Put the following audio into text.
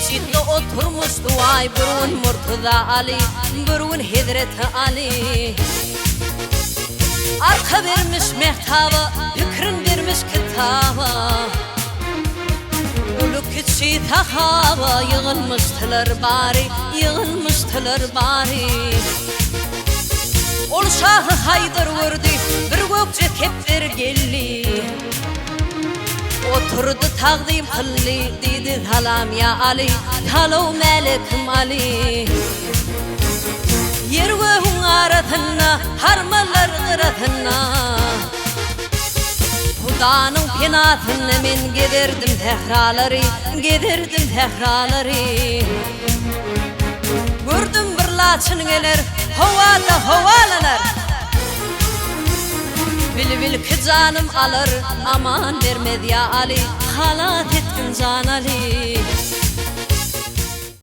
çitte oturmuştu ay burun Murtaza Ali, burun Hidret Ali. Arka vermiş mehtaba, fikrin vermiş kitaba. Ulu küçük hava yığılmıştılar bari, yığılmıştılar bari. Ol şahı Haydar vurdu, bir gökçe keptir gelli. Oturdu taqdim qilli, dedi salam ya Ali, talov melikim Ali. Yer göğün aratına, harmalar qıratına. Hudanın penatını men giderdim tehralari, giderdim tehralari. Gördüm bir laçın gelir, havada havalanar. Bil ki canım alır, aman vermedi ya Ali, halat ettin can Ali.